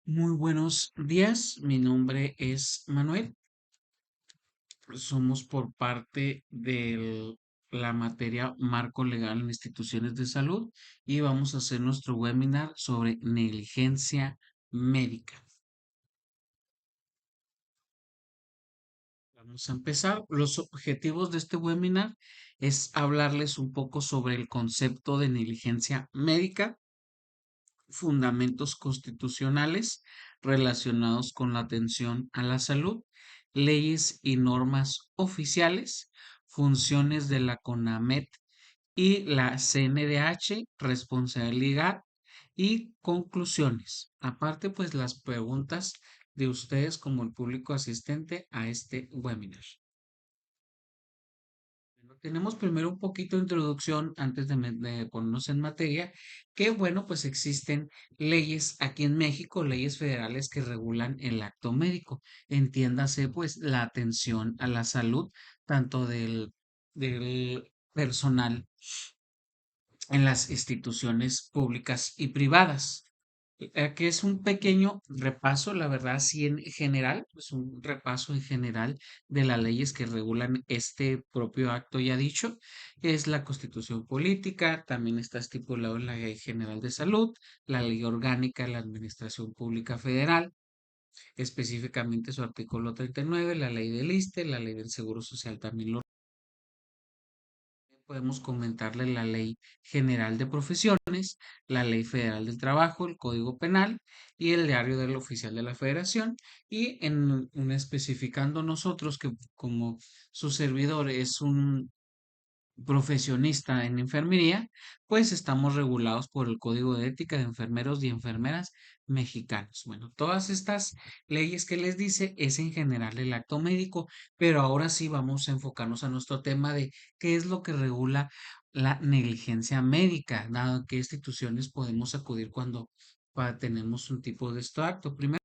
Muy buenos días, mi nombre es Manuel. Somos por parte de la materia Marco Legal en Instituciones de Salud y vamos a hacer nuestro webinar sobre negligencia médica. Vamos a empezar. Los objetivos de este webinar es hablarles un poco sobre el concepto de negligencia médica, fundamentos constitucionales relacionados con la atención a la salud, leyes y normas oficiales, funciones de la CONAMED y la CNDH, responsabilidad y conclusiones. Aparte, pues las preguntas de ustedes como el público asistente a este webinar. Bueno, tenemos primero un poquito de introducción antes de ponernos en materia, que bueno, pues existen leyes aquí en México, leyes federales que regulan el acto médico. Entiéndase pues la atención a la salud, tanto del personal en las instituciones públicas y privadas. Que es un pequeño repaso, la verdad, sí en general, es un repaso en general de las leyes que regulan este propio acto ya dicho, que es la Constitución Política, también está estipulado en la Ley General de Salud, la Ley Orgánica de la Administración Pública Federal, específicamente su artículo 39, la Ley del ISSSTE, la Ley del Seguro Social también lo podemos comentarle la Ley General de Profesiones, la Ley Federal del Trabajo, el Código Penal y el Diario del Oficial de la Federación. Y especificando nosotros que como su servidor es un profesionista en enfermería, pues estamos regulados por el Código de Ética de Enfermeros y Enfermeras Mexicanos. Bueno, todas estas leyes que les dice es en general el acto médico, pero ahora sí vamos a enfocarnos a nuestro tema de qué es lo que regula la negligencia médica, dado qué instituciones podemos acudir cuando tenemos un tipo de esto acto. Primero,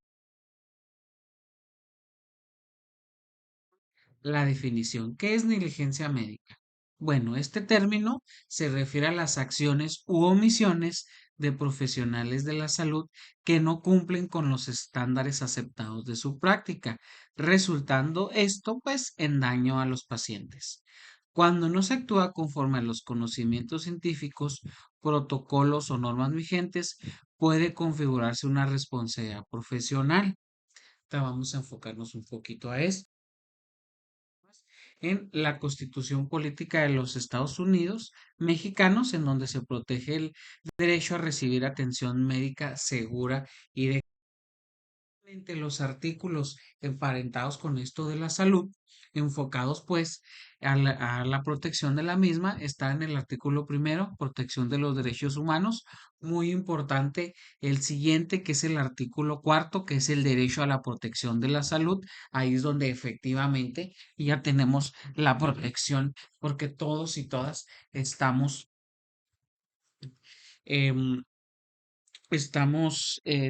la definición. ¿Qué es negligencia médica? Bueno, este término se refiere a las acciones u omisiones de profesionales de la salud que no cumplen con los estándares aceptados de su práctica, resultando esto pues en daño a los pacientes. Cuando no se actúa conforme a los conocimientos científicos, protocolos o normas vigentes, puede configurarse una responsabilidad profesional. Ahora vamos a enfocarnos un poquito a esto en la Constitución Política de los Estados Unidos mexicanos, en donde se protege el derecho a recibir atención médica segura y de los artículos emparentados con esto de la salud, enfocados pues a la protección de la misma, está en el artículo primero, protección de los derechos humanos. Muy importante el siguiente, que es el artículo cuarto, que es el derecho a la protección de la salud. Ahí es donde efectivamente ya tenemos la protección, porque todos y todas estamos em,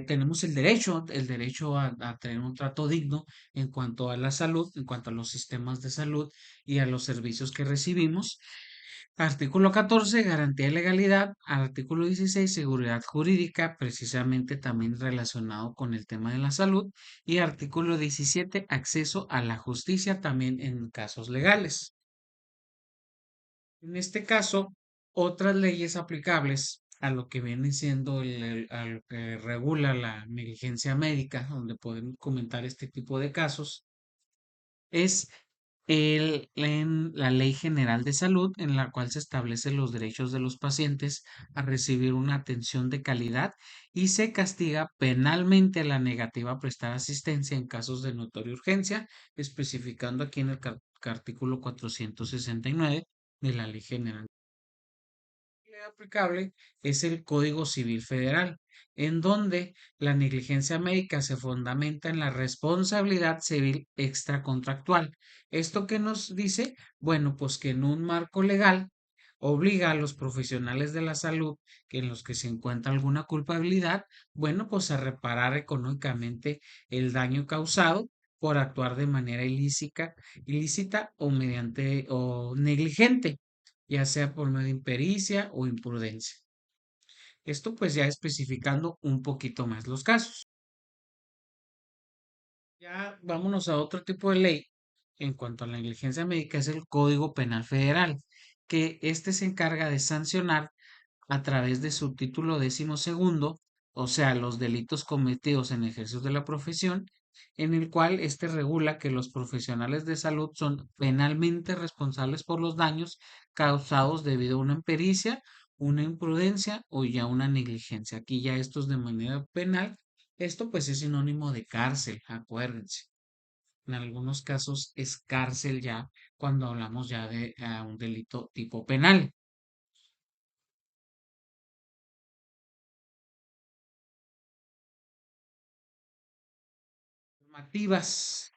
tenemos el derecho a tener un trato digno en cuanto a la salud, en cuanto a los sistemas de salud y a los servicios que recibimos. Artículo 14, garantía de legalidad. Artículo 16, seguridad jurídica, precisamente también relacionado con el tema de la salud. Y artículo 17, acceso a la justicia también en casos legales. En este caso, otras leyes aplicables a lo que viene siendo a lo que regula la negligencia médica, donde podemos comentar este tipo de casos, es en la Ley General de Salud, en la cual se establecen los derechos de los pacientes a recibir una atención de calidad y se castiga penalmente la negativa a prestar asistencia en casos de notoria urgencia, especificando aquí en el artículo 469 de la Ley General aplicable es el Código Civil Federal, en donde la negligencia médica se fundamenta en la responsabilidad civil extracontractual. ¿Esto qué nos dice? Bueno, pues que en un marco legal obliga a los profesionales de la salud que en los que se encuentra alguna culpabilidad, bueno, pues a reparar económicamente el daño causado por actuar de manera ilícita o mediante o negligente, ya sea por medio de impericia o imprudencia. Esto pues ya especificando un poquito más los casos. Ya vámonos a otro tipo de ley. En cuanto a la negligencia médica, es el Código Penal Federal, que este se encarga de sancionar a través de su título 12.º, o sea, los delitos cometidos en ejercicio de la profesión, en el cual este regula que los profesionales de salud son penalmente responsables por los daños causados debido a una impericia, una imprudencia o ya una negligencia. Aquí ya esto es de manera penal. Esto pues es sinónimo de cárcel, acuérdense. En algunos casos es cárcel ya cuando hablamos ya de un delito tipo penal. Normativas.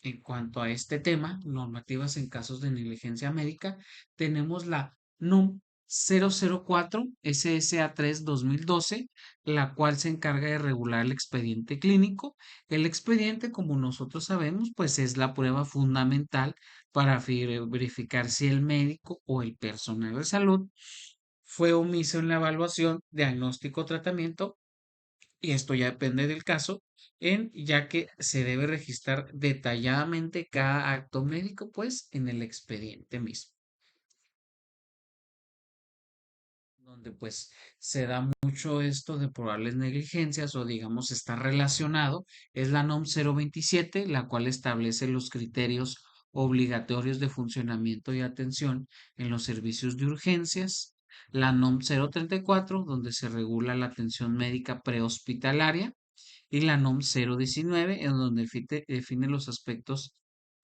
En cuanto a este tema, normativas en casos de negligencia médica, tenemos la NUM 004 SSA3 2012, la cual se encarga de regular el expediente clínico. El expediente, como nosotros sabemos, pues es la prueba fundamental para verificar si el médico o el personal de salud fue omiso en la evaluación, diagnóstico o tratamiento, y esto ya depende del caso, ya que se debe registrar detalladamente cada acto médico, pues, en el expediente mismo, donde pues se da mucho esto de probables negligencias o digamos está relacionado, es la NOM 027, la cual establece los criterios obligatorios de funcionamiento y atención en los servicios de urgencias, la NOM 034, donde se regula la atención médica prehospitalaria, y la NOM 019, en donde define los aspectos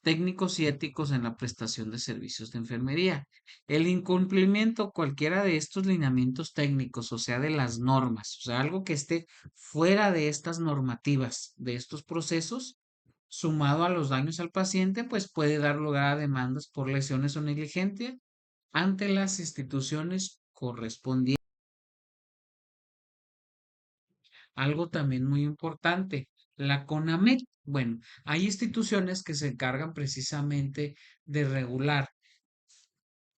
técnicos y éticos en la prestación de servicios de enfermería. El incumplimiento cualquiera de estos lineamientos técnicos, o sea, de las normas, o sea, algo que esté fuera de estas normativas, de estos procesos, sumado a los daños al paciente, pues puede dar lugar a demandas por lesiones o negligencia ante las instituciones correspondientes. Algo también muy importante, la CONAMED. Bueno, hay instituciones que se encargan precisamente de regular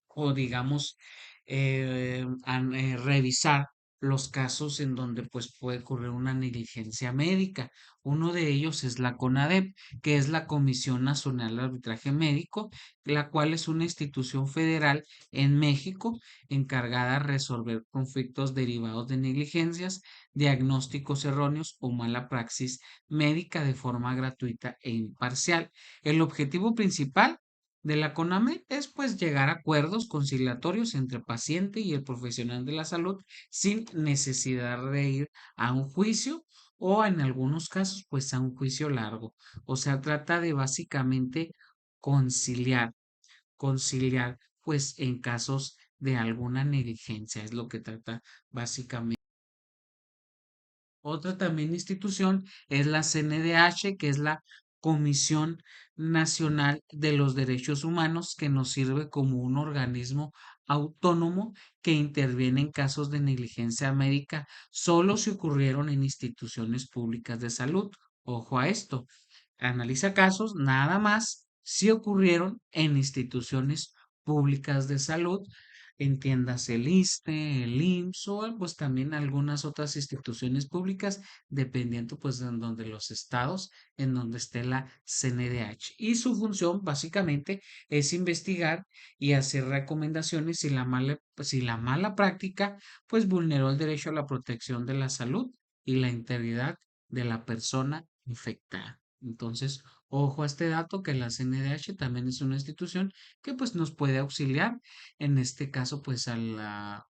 o digamos revisar los casos en donde pues puede ocurrir una negligencia médica. Uno de ellos es la CONADEP, que es la Comisión Nacional de Arbitraje Médico, la cual es una institución federal en México encargada de resolver conflictos derivados de negligencias, diagnósticos erróneos o mala praxis médica de forma gratuita e imparcial. El objetivo principal de la CONAME es pues llegar a acuerdos conciliatorios entre paciente y el profesional de la salud sin necesidad de ir a un juicio o en algunos casos pues a un juicio largo. O sea, trata de básicamente conciliar, conciliar pues en casos de alguna negligencia, es lo que trata básicamente. Otra también institución es la CNDH, que es la Comisión Nacional de los Derechos Humanos, que nos sirve como un organismo autónomo que interviene en casos de negligencia médica solo si ocurrieron en instituciones públicas de salud. Ojo a esto, analiza casos nada más si ocurrieron en instituciones públicas de salud, entiendas el ISSSTE, el IMSS o pues también algunas otras instituciones públicas, dependiendo pues de en donde los estados, en donde esté la CNDH. Y su función básicamente es investigar y hacer recomendaciones si la mala práctica pues vulneró el derecho a la protección de la salud y la integridad de la persona infectada. Entonces, ojo a este dato que la CNDH también es una institución que pues nos puede auxiliar en este caso pues a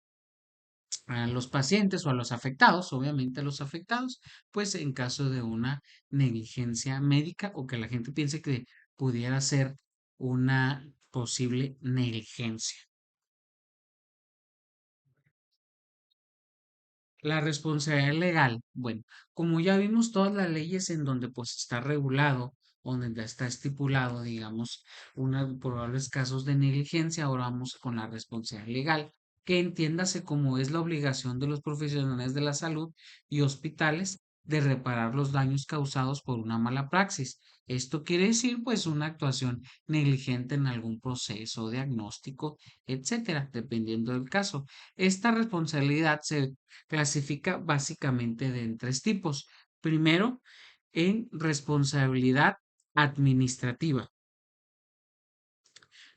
los pacientes o a los afectados, obviamente a los afectados, pues en caso de una negligencia médica o que la gente piense que pudiera ser una posible negligencia. La responsabilidad legal, bueno, como ya vimos todas las leyes en donde pues está regulado, o donde está estipulado, digamos, unos probables casos de negligencia, ahora vamos con la responsabilidad legal, que entiéndase como es la obligación de los profesionales de la salud y hospitales de reparar los daños causados por una mala praxis. Esto quiere decir pues una actuación negligente en algún proceso diagnóstico, etcétera, dependiendo del caso. Esta responsabilidad se clasifica básicamente de en tres tipos. Primero, en responsabilidad administrativa,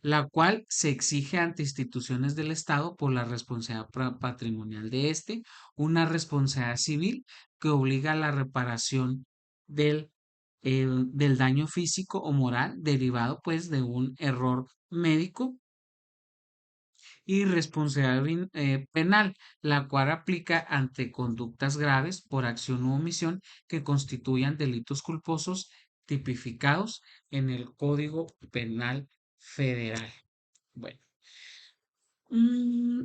la cual se exige ante instituciones del Estado por la responsabilidad patrimonial de éste, una responsabilidad civil que obliga a la reparación del, del daño físico o moral derivado pues de un error médico, y responsabilidad penal, la cual aplica ante conductas graves por acción u omisión que constituyan delitos culposos tipificados en el Código Penal Federal. Bueno,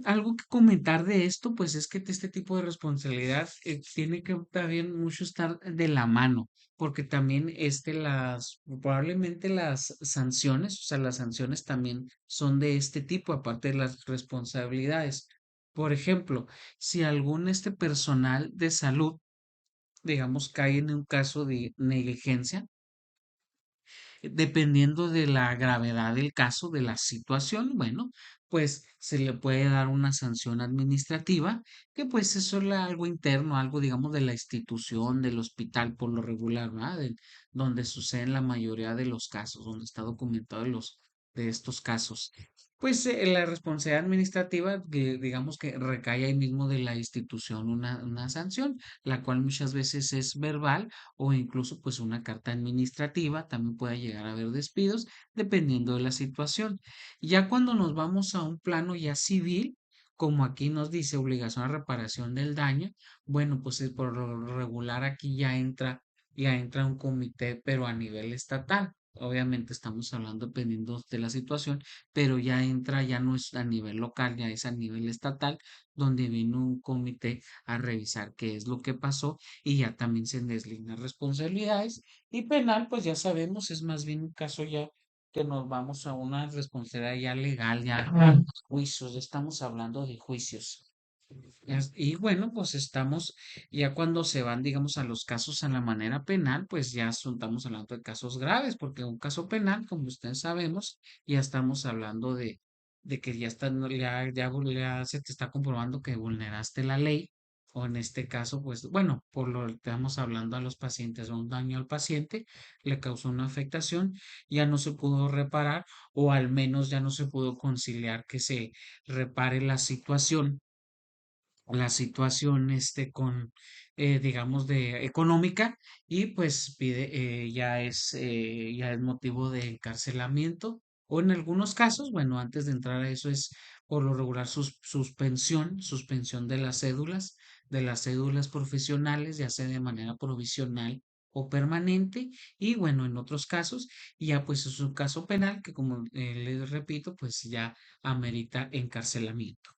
algo que comentar de esto, pues es que este tipo de responsabilidad tiene que también mucho estar de la mano, porque también probablemente las sanciones, o sea, las sanciones también son de este tipo, aparte de las responsabilidades. Por ejemplo, si algún personal de salud, digamos, cae en un caso de negligencia, dependiendo de la gravedad del caso, de la situación, bueno, pues se le puede dar una sanción administrativa, que pues eso es algo interno, algo digamos de la institución, del hospital por lo regular, ¿verdad? Donde suceden la mayoría de los casos, donde está documentado de estos casos. Pues la responsabilidad administrativa, que digamos que recae ahí mismo de la institución una sanción, la cual muchas veces es verbal o incluso pues una carta administrativa, también puede llegar a haber despidos dependiendo de la situación. Ya cuando nos vamos a un plano ya civil, como aquí nos dice obligación a reparación del daño, bueno, pues por lo regular aquí ya entra un comité, pero a nivel estatal. Obviamente estamos hablando dependiendo de la situación, pero ya entra, ya no es a nivel local, ya es a nivel estatal, donde viene un comité a revisar qué es lo que pasó y ya también se deslindan responsabilidades. Y penal, pues ya sabemos, es más bien un caso ya que nos vamos a una responsabilidad ya legal, ya juicios, ya estamos hablando de juicios. Y bueno, pues estamos, ya cuando se van, digamos, a los casos a la manera penal, pues ya estamos hablando de casos graves, porque un caso penal, como ustedes sabemos, ya estamos hablando de que ya están, ya se te está comprobando que vulneraste la ley, o en este caso, pues, bueno, por lo que estamos hablando a los pacientes, un daño al paciente, le causó una afectación, ya no se pudo reparar, o al menos ya no se pudo conciliar que se repare la situación con digamos de económica, y pues pide ya es motivo de encarcelamiento, o en algunos casos, bueno, antes de entrar a eso es por lo regular suspensión de las cédulas profesionales, ya sea de manera provisional o permanente, y bueno, en otros casos ya pues es un caso penal que, como les repito, pues ya amerita encarcelamiento.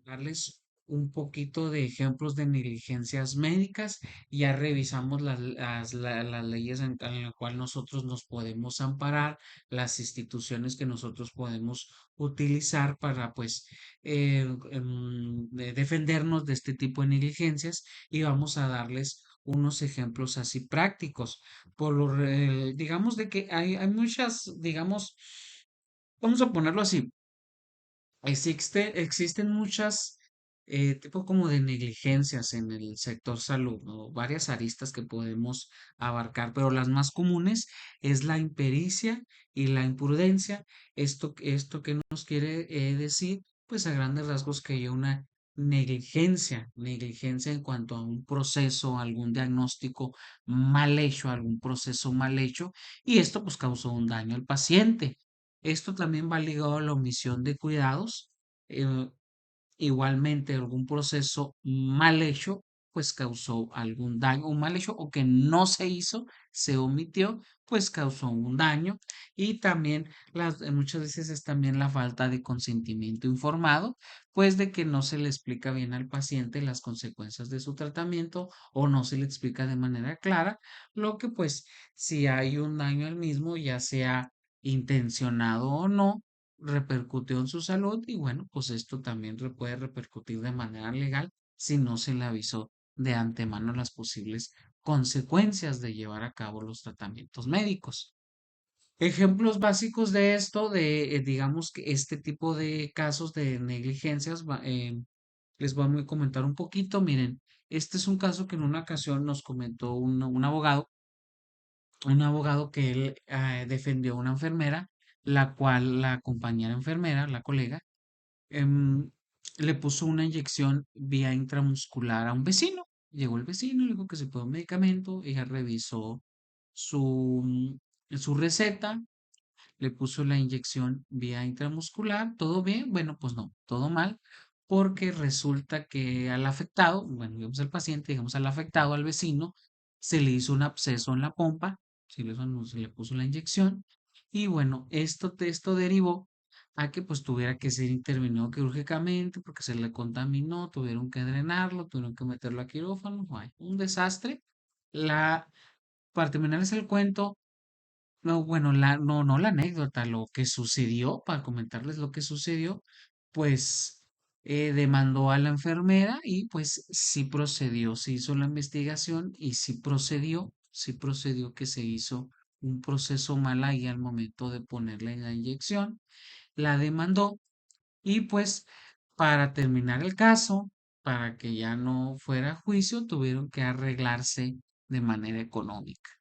Darles un poquito de ejemplos de negligencias médicas. Ya revisamos las leyes en la cual nosotros nos podemos amparar, las instituciones que nosotros podemos utilizar para pues defendernos de este tipo de negligencias, y vamos a darles unos ejemplos así prácticos. Digamos de que hay muchas, digamos, vamos a ponerlo así. Existen muchas tipos como de negligencias en el sector salud, ¿no? Varias aristas que podemos abarcar, pero las más comunes es la impericia y la imprudencia. Esto que nos quiere decir, pues a grandes rasgos, que hay una negligencia en cuanto a un proceso, algún diagnóstico mal hecho, algún proceso mal hecho, y esto pues causó un daño al paciente. Esto también va ligado a la omisión de cuidados. eh, Igualmente, algún proceso mal hecho, pues causó algún daño, un mal hecho o que no se hizo, se omitió, pues causó un daño. Y también muchas veces es también la falta de consentimiento informado, pues de que no se le explica bien al paciente las consecuencias de su tratamiento, o no se le explica de manera clara, lo que pues si hay un daño al mismo, ya sea intencionado o no, repercutió en su salud, y bueno, pues esto también puede repercutir de manera legal si no se le avisó de antemano las posibles consecuencias de llevar a cabo los tratamientos médicos. Ejemplos básicos de esto, digamos que este tipo de casos de negligencias Les voy a comentar un poquito. Miren, este es un caso que en una ocasión nos comentó un abogado que él defendió a una enfermera, la cual la compañera enfermera, la colega, em, le puso una inyección vía intramuscular a un vecino. Llegó el vecino, le dijo que se puso un medicamento, ella revisó su receta, le puso la inyección vía intramuscular, ¿todo bien? Bueno, pues no, todo mal, porque resulta que al afectado, bueno, digamos al paciente, digamos al afectado, al vecino, se le hizo un absceso en la pompa, se le puso la inyección, y bueno, esto derivó a que pues tuviera que ser intervenido quirúrgicamente porque se le contaminó, tuvieron que drenarlo, tuvieron que meterlo a quirófano, ay, un desastre. La, para terminarles el cuento, no, bueno, no la anécdota, lo que sucedió, para comentarles lo que sucedió, pues demandó a la enfermera y pues sí procedió, se hizo la investigación y sí procedió que se hizo un proceso mal ahí al momento de ponerle la inyección, la demandó y pues para terminar el caso, para que ya no fuera a juicio, tuvieron que arreglarse de manera económica.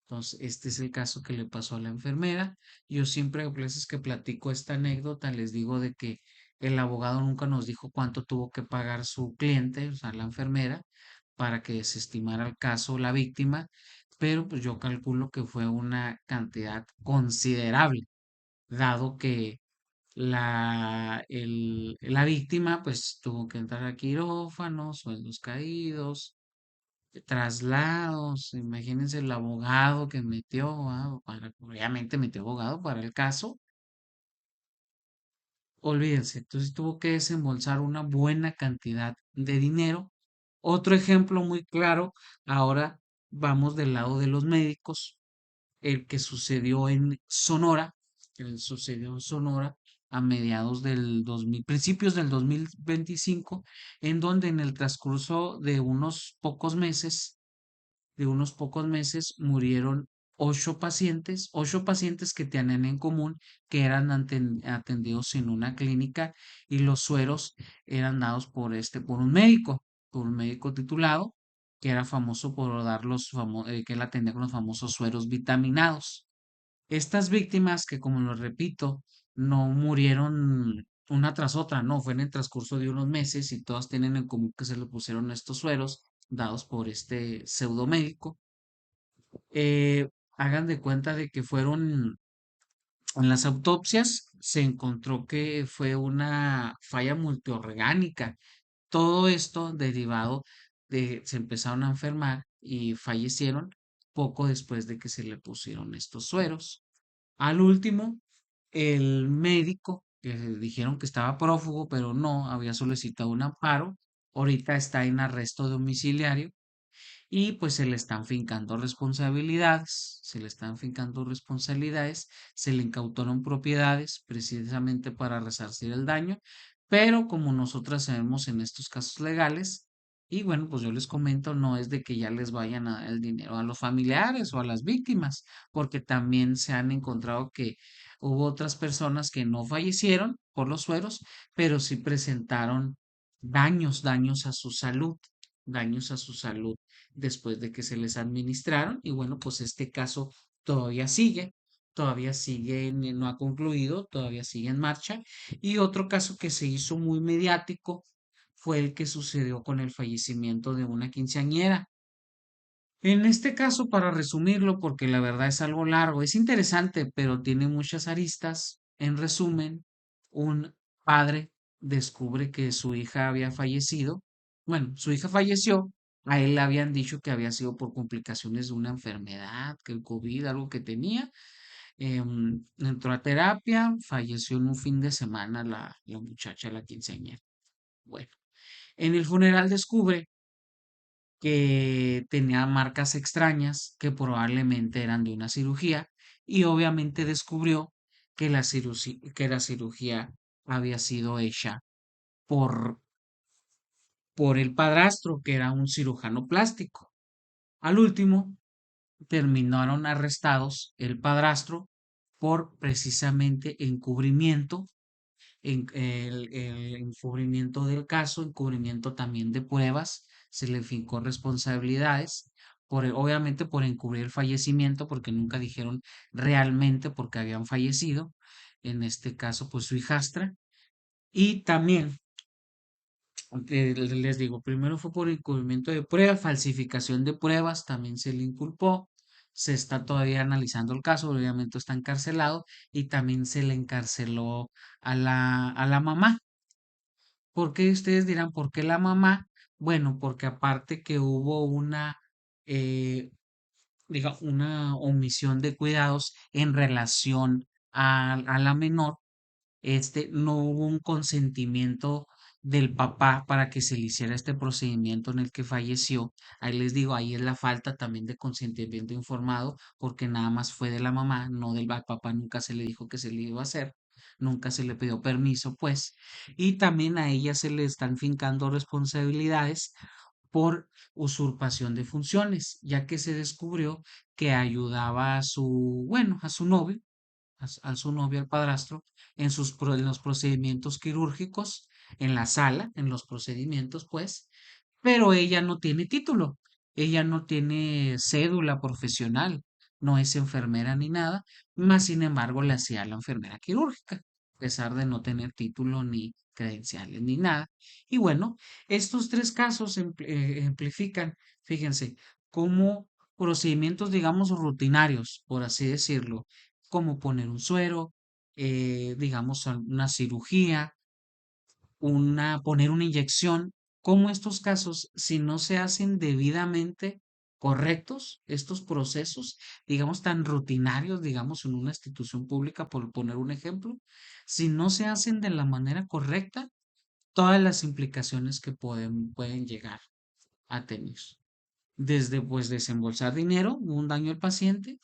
Entonces, este es el caso que le pasó a la enfermera. Yo siempre, a veces que platico esta anécdota, les digo de que el abogado nunca nos dijo cuánto tuvo que pagar su cliente, o sea, la enfermera, para que desestimara el caso la víctima, pero pues yo calculo que fue una cantidad considerable, dado que la víctima pues tuvo que entrar a quirófano, sueldos caídos, traslados, imagínense el abogado que metió, obviamente metió abogado para el caso, olvídense, entonces tuvo que desembolsar una buena cantidad de dinero. Otro ejemplo muy claro, ahora vamos del lado de los médicos, el que sucedió en Sonora, el sucedió en Sonora a mediados del 2000, principios del 2025, en donde en el transcurso de unos pocos meses murieron ocho pacientes que tenían en común que eran atendidos en una clínica y los sueros eran dados por un médico titulado que era famoso por dar que él atendía con los famosos sueros vitaminados. Estas víctimas que, como lo repito, no murieron una tras otra, no, fue en el transcurso de unos meses y todas tienen en común que se le pusieron estos sueros dados por este pseudomédico. Hagan de cuenta de que fueron, en las autopsias se encontró que fue una falla multiorgánica. Todo esto derivado de, se empezaron a enfermar y fallecieron poco después de que se le pusieron estos sueros. Al último, el médico, que dijeron que estaba prófugo, pero no, había solicitado un amparo, ahorita está en arresto domiciliario y pues se le están fincando responsabilidades, se le incautaron propiedades precisamente para resarcir el daño, pero como nosotras sabemos en estos casos legales, y bueno, pues yo les comento, no es de que ya les vayan a dar el dinero a los familiares o a las víctimas, porque también se han encontrado que hubo otras personas que no fallecieron por los sueros, pero sí presentaron daños a su salud, daños a su salud después de que se les administraron. Y bueno, pues este caso todavía sigue, no ha concluido, todavía sigue en marcha. Y otro caso que se hizo muy mediático fue el que sucedió con el fallecimiento de una quinceañera. En este caso, para resumirlo, porque la verdad es algo largo, es interesante, pero tiene muchas aristas. En resumen, un padre descubre que su hija había fallecido. Bueno, su hija falleció. A él le habían dicho que había sido por complicaciones de una enfermedad, que el COVID, algo que tenía. Entró a terapia, falleció en un fin de semana la muchacha, la quinceañera. Bueno, en el funeral descubre que tenía marcas extrañas que probablemente eran de una cirugía y obviamente descubrió que la cirugía había sido hecha por, por el padrastro, que era un cirujano plástico. Al último, terminaron arrestados el padrastro por precisamente encubrimiento el encubrimiento del caso, encubrimiento también de pruebas, se le fincó responsabilidades, obviamente por encubrir el fallecimiento, porque nunca dijeron realmente por qué habían fallecido, en este caso, pues su hijastra, y también les digo, primero fue por encubrimiento de pruebas, falsificación de pruebas, también se le inculpó. Se está todavía analizando el caso, obviamente está encarcelado y también se le encarceló a la mamá. ¿Por qué ustedes dirán, por qué la mamá? Bueno, porque aparte que hubo eh, una omisión de cuidados en relación a la menor, no hubo un consentimiento del papá para que se le hiciera este procedimiento en el que falleció. Ahí les digo, ahí es la falta también de consentimiento informado, porque nada más fue de la mamá, no del al papá, nunca se le dijo que se le iba a hacer, nunca se le pidió permiso, pues. Y también a ella se le están fincando responsabilidades por usurpación de funciones, ya que se descubrió que ayudaba a bueno, a su novio, a su novio, al padrastro, en los procedimientos quirúrgicos, en la sala, en los procedimientos, pues, pero ella no tiene título, ella no tiene cédula profesional, no es enfermera ni nada, más sin embargo le hacía la enfermera quirúrgica, a pesar de no tener título ni credenciales ni nada. Y bueno, estos tres casos ejemplifican, fíjense, cómo procedimientos, digamos, rutinarios, por así decirlo, como poner un suero, digamos, una cirugía, poner una inyección, como estos casos, si no se hacen debidamente correctos, estos procesos, digamos, tan rutinarios, digamos, en una institución pública, por poner un ejemplo, si no se hacen de la manera correcta, todas las implicaciones que pueden llegar a tener. Desde pues desembolsar dinero, un daño al paciente,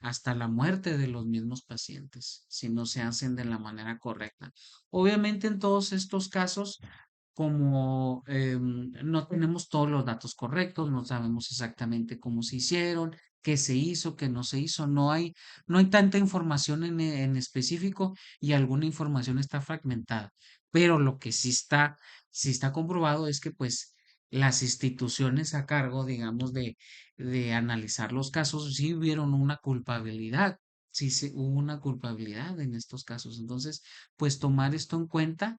hasta la muerte de los mismos pacientes, si no se hacen de la manera correcta. Obviamente en todos estos casos, como no tenemos todos los datos correctos, no sabemos exactamente cómo se hicieron, qué se hizo, qué no se hizo, no hay tanta información en específico y alguna información está fragmentada. Pero lo que sí está comprobado es que pues las instituciones a cargo, digamos, de analizar los casos, sí hubieron una culpabilidad, hubo una culpabilidad en estos casos. Entonces, pues tomar esto en cuenta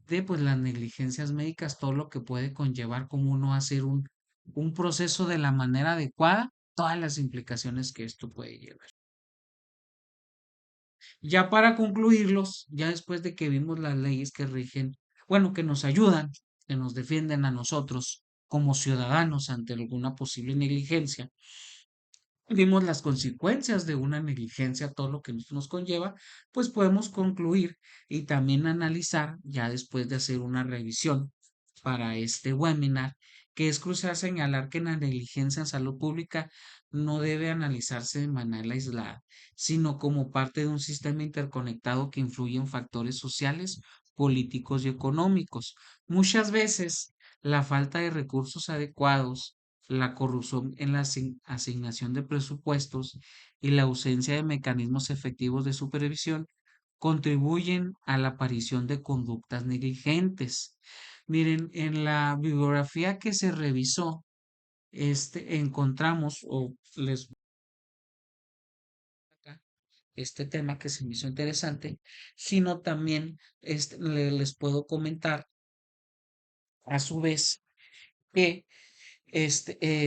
de pues las negligencias médicas, todo lo que puede conllevar como uno hacer un proceso de la manera adecuada, todas las implicaciones que esto puede llevar. Ya para concluirlos, ya después de que vimos las leyes que rigen, bueno, que nos ayudan, que nos defienden a nosotros como ciudadanos ante alguna posible negligencia, vimos las consecuencias de una negligencia, todo lo que nos conlleva, pues podemos concluir y también analizar, ya después de hacer una revisión para este webinar, que es crucial señalar que la negligencia en salud pública no debe analizarse de manera aislada, sino como parte de un sistema interconectado que influye en factores sociales, políticos y económicos. Muchas veces la falta de recursos adecuados, la corrupción en la asignación de presupuestos y la ausencia de mecanismos efectivos de supervisión contribuyen a la aparición de conductas negligentes. Miren, en la bibliografía que se revisó, encontramos, o les acá, este tema que se me hizo interesante, sino también les puedo comentar a su vez que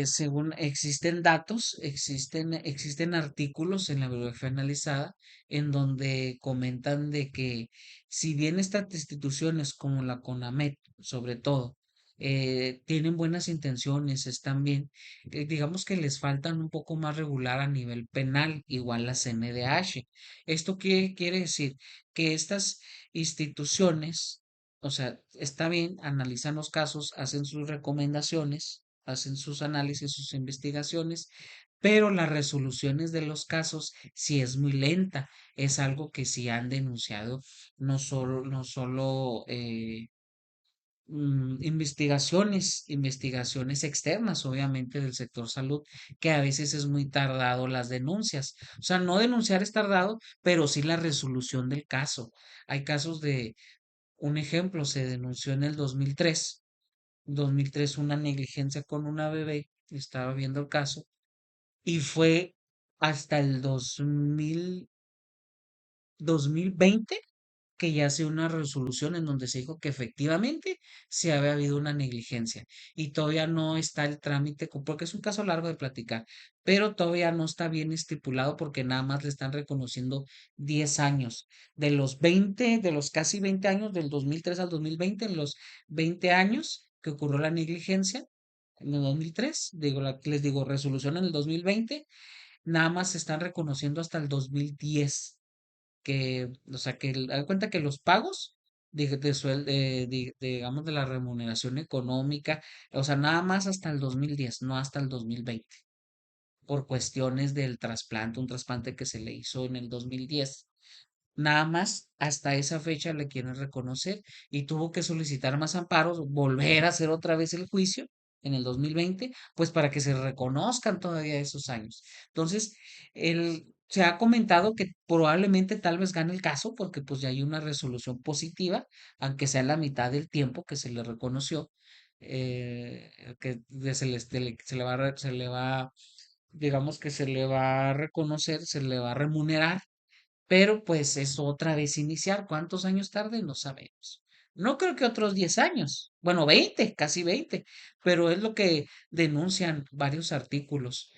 según existen datos, existen artículos en la bibliografía analizada en donde comentan de que si bien estas instituciones como la CONAMED, sobre todo, tienen buenas intenciones, están bien, digamos que les faltan un poco más regular a nivel penal, igual la CNDH. ¿Esto qué quiere decir? Que estas instituciones, o sea, está bien, analizan los casos, hacen sus recomendaciones, hacen sus análisis, sus investigaciones, pero las resoluciones de los casos sí es muy lenta. Es algo que sí han denunciado no solo investigaciones externas, obviamente, del sector salud, que a veces es muy tardado las denuncias. O sea, no denunciar es tardado, pero sí la resolución del caso. Hay casos Un ejemplo, se denunció en el 2003 una negligencia con una bebé, estaba viendo el caso, y fue hasta el 2020 que ya hace una resolución en donde se dijo que efectivamente sí había habido una negligencia y todavía no está el trámite, porque es un caso largo de platicar, pero todavía no está bien estipulado porque nada más le están reconociendo 10 años. De los casi 20 años, del 2003 al 2020, en los 20 años que ocurrió la negligencia, en el 2003, digo, les digo, resolución en el 2020, nada más se están reconociendo hasta el 2010 que, o sea, haz de cuenta que los pagos digamos, de la remuneración económica, o sea, nada más hasta el 2010, no hasta el 2020, por cuestiones del trasplante, un trasplante que se le hizo en el 2010. Nada más hasta esa fecha le quieren reconocer y tuvo que solicitar más amparos, volver a hacer otra vez el juicio en el 2020, pues para que se reconozcan todavía esos años. Entonces, se ha comentado que probablemente tal vez gane el caso porque pues ya hay una resolución positiva, aunque sea en la mitad del tiempo que se le reconoció, se le va digamos que se le va a reconocer, se le va a remunerar, pero pues es otra vez iniciar. ¿Cuántos años tarde? No sabemos. No creo que otros 10 años. Bueno, 20, casi 20. Pero es lo que denuncian varios artículos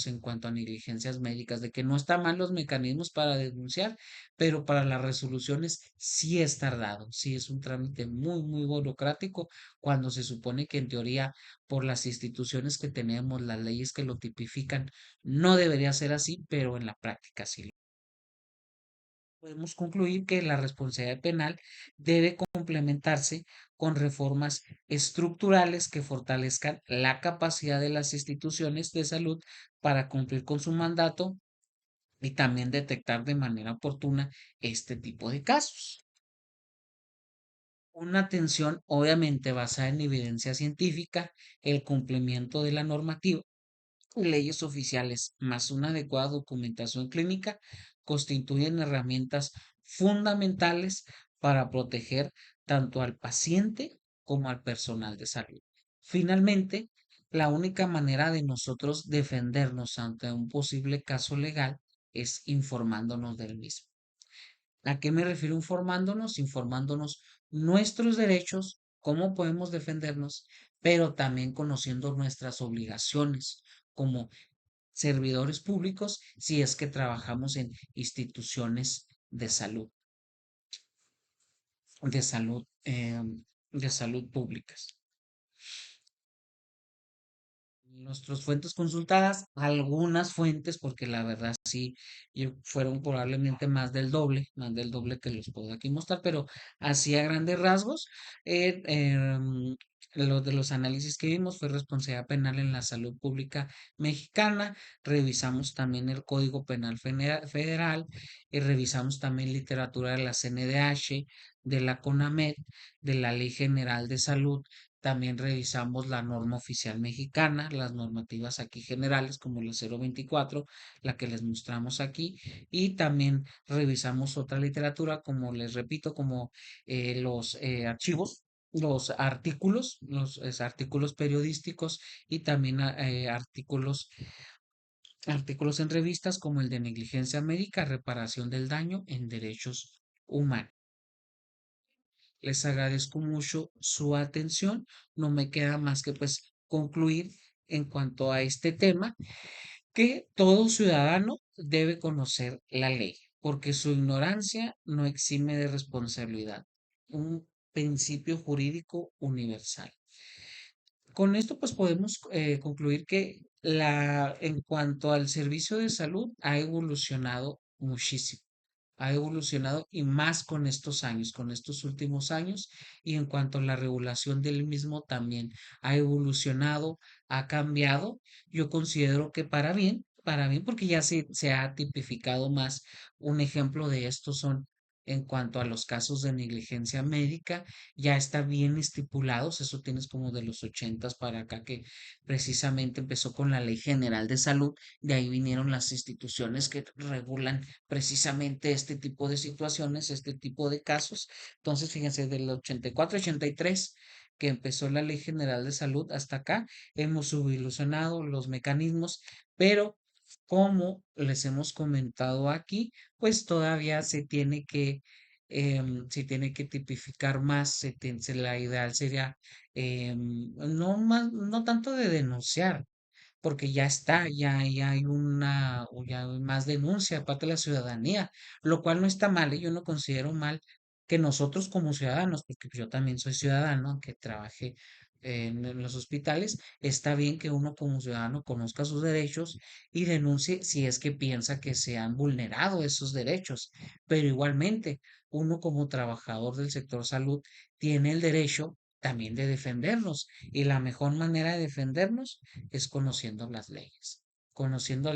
en cuanto a negligencias médicas, de que no están mal los mecanismos para denunciar, pero para las resoluciones sí es tardado. Sí es un trámite muy, muy burocrático cuando se supone que en teoría, por las instituciones que tenemos, las leyes que lo tipifican, no debería ser así, pero en la práctica sí. Podemos concluir que la responsabilidad penal debe complementarse con reformas estructurales que fortalezcan la capacidad de las instituciones de salud para cumplir con su mandato y también detectar de manera oportuna este tipo de casos. Una atención obviamente basada en evidencia científica, el cumplimiento de la normativa, leyes oficiales más una adecuada documentación clínica constituyen herramientas fundamentales para proteger tanto al paciente como al personal de salud. Finalmente, la única manera de nosotros defendernos ante un posible caso legal es informándonos del mismo. ¿A qué me refiero informándonos? Informándonos nuestros derechos, cómo podemos defendernos, pero también conociendo nuestras obligaciones como servidores públicos si es que trabajamos en instituciones de salud, de salud públicas. Nuestras fuentes consultadas, algunas fuentes, porque la verdad sí, fueron probablemente más del doble que los puedo aquí mostrar, pero así a grandes rasgos, eh, em, lo de los análisis que vimos fue responsabilidad penal en la salud pública mexicana, revisamos también el Código Penal Federal, y revisamos también literatura de la CNDH, de la CONAMED, de la Ley General de Salud. También revisamos la norma oficial mexicana, las normativas aquí generales como la 024, la que les mostramos aquí, y también revisamos otra literatura, como les repito, como los archivos, los artículos periodísticos y también artículos en revistas como el de negligencia médica, reparación del daño en derechos humanos. Les agradezco mucho su atención. No me queda más que pues concluir en cuanto a este tema que todo ciudadano debe conocer la ley, porque su ignorancia no exime de responsabilidad. Un principio jurídico universal. Con esto pues podemos concluir que en cuanto al servicio de salud ha evolucionado muchísimo, ha evolucionado y más con estos años, con estos últimos años, y en cuanto a la regulación del mismo también ha evolucionado, ha cambiado. Yo considero que para bien, porque ya se ha tipificado más. Un ejemplo de esto son En cuanto a los casos de negligencia médica, ya está bien estipulados, eso tienes como de los ochentas para acá que precisamente empezó con la Ley General de Salud, de ahí vinieron las instituciones que regulan precisamente este tipo de situaciones, este tipo de casos. Entonces, fíjense, del 84, 83 que empezó la Ley General de Salud hasta acá, hemos subvolucionado los mecanismos, pero como les hemos comentado aquí, pues todavía se tiene que tipificar más, la ideal sería no más, no tanto de denunciar, porque ya está, ya hay o ya hay más denuncia de parte de la ciudadanía, lo cual no está mal, yo no considero mal que nosotros como ciudadanos, porque yo también soy ciudadano, que trabajé en los hospitales, está bien que uno como ciudadano conozca sus derechos y denuncie si es que piensa que se han vulnerado esos derechos, pero igualmente uno como trabajador del sector salud tiene el derecho también de defendernos y la mejor manera de defendernos es conociendo las leyes, conociendo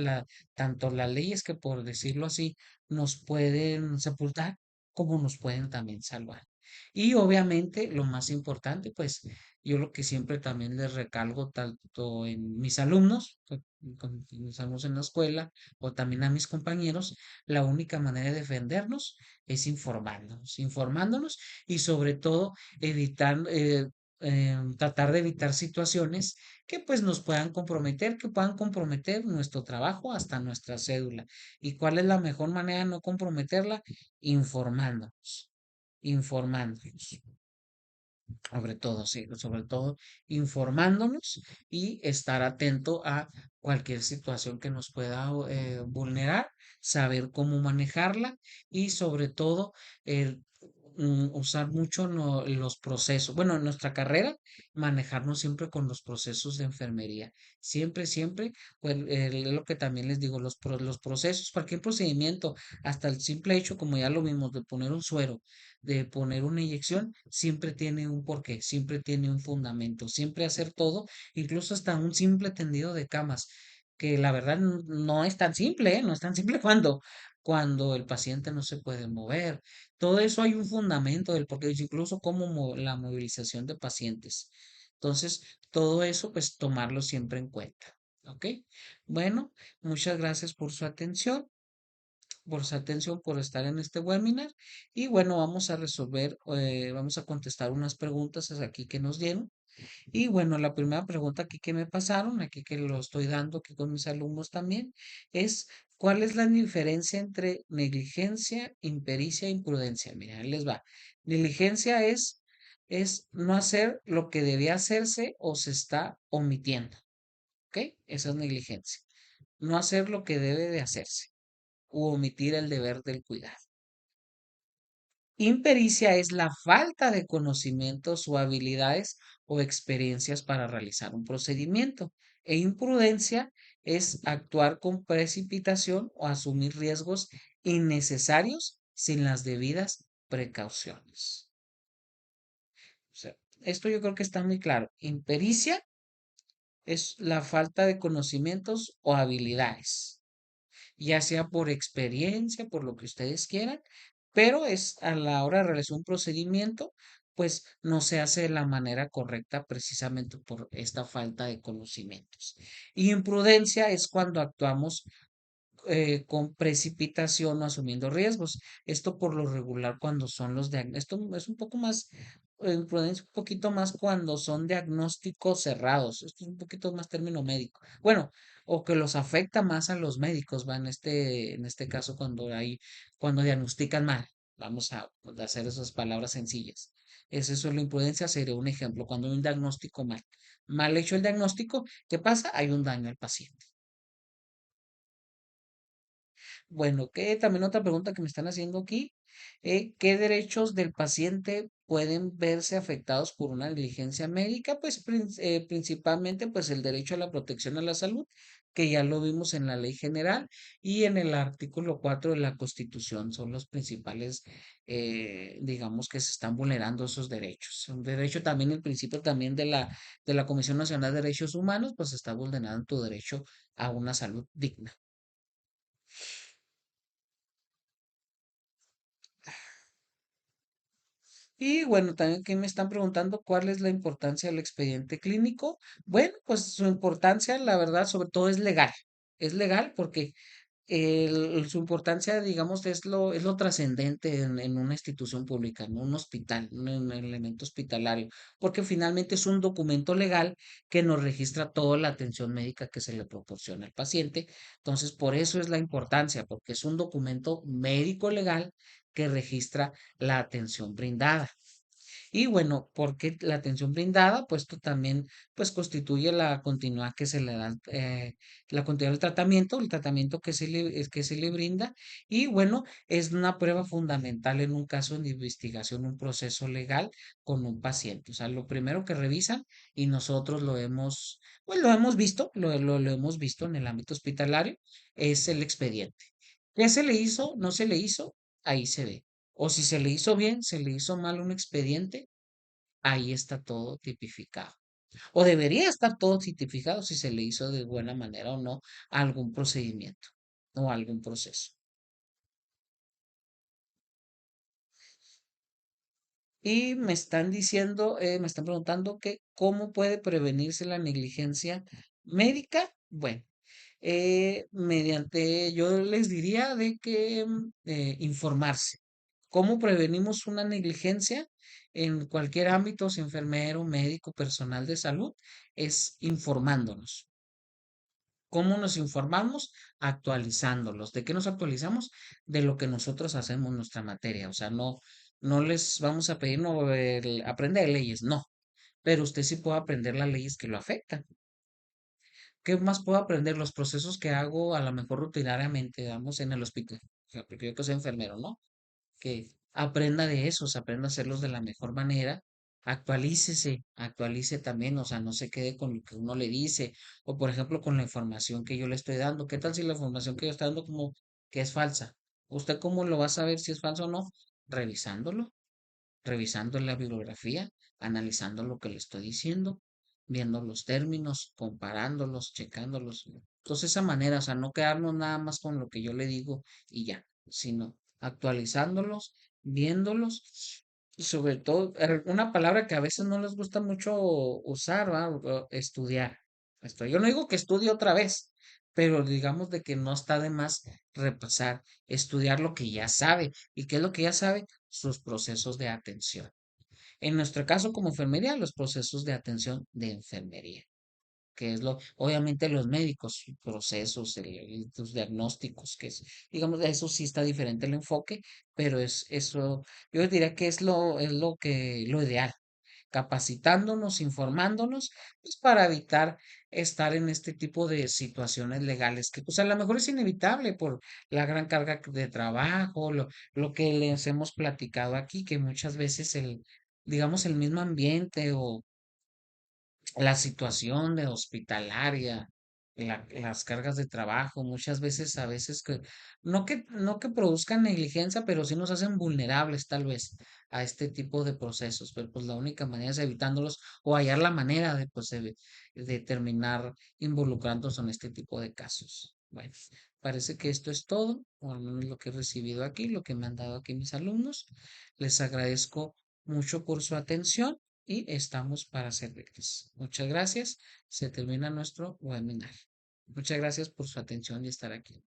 tanto las leyes que por decirlo así nos pueden sepultar como nos pueden también salvar. Y obviamente lo más importante, pues yo lo que siempre también les recalco tanto en mis alumnos, con mis alumnos en la escuela o también a mis compañeros, la única manera de defendernos es informándonos, informándonos y sobre todo evitar, tratar de evitar situaciones que pues nos puedan comprometer, que puedan comprometer nuestro trabajo hasta nuestra cédula. ¿Y cuál es la mejor manera de no comprometerla? Informándonos, informándonos sobre todo, sí, sobre todo informándonos y estar atento a cualquier situación que nos pueda vulnerar, saber cómo manejarla y sobre todo usar mucho los procesos. Bueno, en nuestra carrera, manejarnos siempre con los procesos de enfermería. Siempre, siempre, pues es lo que también les digo, los procesos, cualquier procedimiento, hasta el simple hecho, como ya lo vimos, de poner un suero de poner una inyección, siempre tiene un porqué, siempre tiene un fundamento, siempre hacer todo, incluso hasta un simple tendido de camas, que la verdad no es tan simple, ¿eh? No es tan simple cuando el paciente no se puede mover. Todo eso hay un fundamento del porqué, incluso como la movilización de pacientes. Entonces, todo eso, pues tomarlo siempre en cuenta. ¿Ok? Bueno, muchas gracias por su atención, por estar en este webinar. Y bueno, vamos a resolver, vamos a contestar unas preguntas aquí que nos dieron. Y bueno, la primera pregunta aquí que me pasaron, aquí que lo estoy dando aquí con mis alumnos también, es ¿cuál es la diferencia entre negligencia, impericia e imprudencia? Mira, ahí les va. Negligencia es no hacer lo que debía hacerse o se está omitiendo. ¿Ok? Esa es negligencia. No hacer lo que debe de hacerse u omitir el deber del cuidado. Impericia es la falta de conocimientos o habilidades o experiencias para realizar un procedimiento. E imprudencia es actuar con precipitación o asumir riesgos innecesarios sin las debidas precauciones. O sea, esto yo creo que está muy claro. Impericia es la falta de conocimientos o habilidades, ya sea por experiencia, por lo que ustedes quieran, pero es a la hora de realizar un procedimiento, pues no se hace de la manera correcta precisamente por esta falta de conocimientos. Y imprudencia es cuando actuamos con precipitación o asumiendo riesgos. Esto por lo regular cuando son esto es un poco más, prudencia un poquito más cuando son diagnósticos cerrados. Esto es un poquito más término médico. Bueno, o que los afecta más a los médicos, va en este caso cuando diagnostican mal. Vamos a hacer esas palabras sencillas. Es eso, la imprudencia sería un ejemplo. Cuando hay un diagnóstico mal hecho el diagnóstico, ¿qué pasa? Hay un daño al paciente. Bueno, que también otra pregunta que me están haciendo aquí, ¿qué derechos del paciente pueden verse afectados por una negligencia médica? Pues principalmente pues el derecho a la protección a la salud, que ya lo vimos en la ley general y en el artículo 4 de la Constitución, son los principales, digamos que se están vulnerando esos derechos. Un derecho también, el principio también de la Comisión Nacional de Derechos Humanos, pues está vulnerando tu derecho a una salud digna. Y bueno, también que me están preguntando cuál es la importancia del expediente clínico. Bueno, pues su importancia, la verdad, sobre todo es legal. Es legal porque su importancia, digamos, es lo trascendente en una institución pública, en un hospital, en un elemento hospitalario, porque finalmente es un documento legal que nos registra toda la atención médica que se le proporciona al paciente. Entonces, por eso es la importancia, porque es un documento médico legal que registra la atención brindada. Y bueno, porque la atención brindada, pues esto también pues constituye la continuidad que se le da, la continuidad del tratamiento, el tratamiento que se le brinda, y bueno, es una prueba fundamental en un caso de investigación, un proceso legal con un paciente. O sea, lo primero que revisan, y nosotros lo hemos, pues lo hemos visto, lo hemos visto en el ámbito hospitalario, es el expediente. ¿Qué se le hizo? ¿No se le hizo? Ahí se ve. O si se le hizo bien, se le hizo mal un expediente, ahí está todo tipificado. O debería estar todo tipificado si se le hizo de buena manera o no algún procedimiento o algún proceso. Y me están diciendo, me están preguntando que cómo puede prevenirse la negligencia médica. Bueno, mediante, yo les diría de que informarse. ¿Cómo prevenimos una negligencia en cualquier ámbito, si enfermero, médico, personal de salud? Es informándonos. ¿Cómo nos informamos? Actualizándolos. ¿De qué nos actualizamos? De lo que nosotros hacemos en nuestra materia. O sea, no les vamos a pedir no, aprender leyes, no. Pero usted sí puede aprender las leyes que lo afectan. ¿Qué más puedo aprender? Los procesos que hago a lo mejor rutinariamente, digamos, en el hospital. O sea, porque yo que soy enfermero, ¿no? Que aprenda de esos, aprenda a hacerlos de la mejor manera, actualícese, actualice también, o sea, no se quede con lo que uno le dice, o por ejemplo con la información que yo le estoy dando. ¿Qué tal si la información que yo estoy dando como que es falsa? ¿Usted cómo lo va a saber si es falso o no? Revisándolo, revisando la bibliografía, analizando lo que le estoy diciendo, viendo los términos, comparándolos, checándolos. Entonces, esa manera, o sea, no quedarnos nada más con lo que yo le digo y ya, sino actualizándolos, viéndolos y sobre todo, una palabra que a veces no les gusta mucho usar, ¿va? Estudiar. Yo no digo que estudie otra vez, pero digamos de que no está de más repasar, estudiar lo que ya sabe. ¿Y qué es lo que ya sabe? Sus procesos de atención. En nuestro caso como enfermería, los procesos de atención de enfermería, que es obviamente los médicos, sus procesos, los diagnósticos, que es, digamos, de eso sí está diferente el enfoque, pero es eso, yo diría que es lo ideal, capacitándonos, informándonos, pues para evitar estar en este tipo de situaciones legales que pues a lo mejor es inevitable por la gran carga de trabajo, lo que les hemos platicado aquí, que muchas veces digamos, el mismo ambiente o la situación de hospitalaria, las cargas de trabajo, muchas veces, a veces no que produzcan negligencia, pero sí nos hacen vulnerables tal vez a este tipo de procesos, pero pues la única manera es evitándolos o hallar la manera de, pues, de terminar involucrándonos en este tipo de casos. Bueno, parece que esto es todo, o al menos lo que he recibido aquí, lo que me han dado aquí mis alumnos. Les agradezco mucho por su atención y estamos para servirles. Muchas gracias. Se termina nuestro webinar. Muchas gracias por su atención y estar aquí.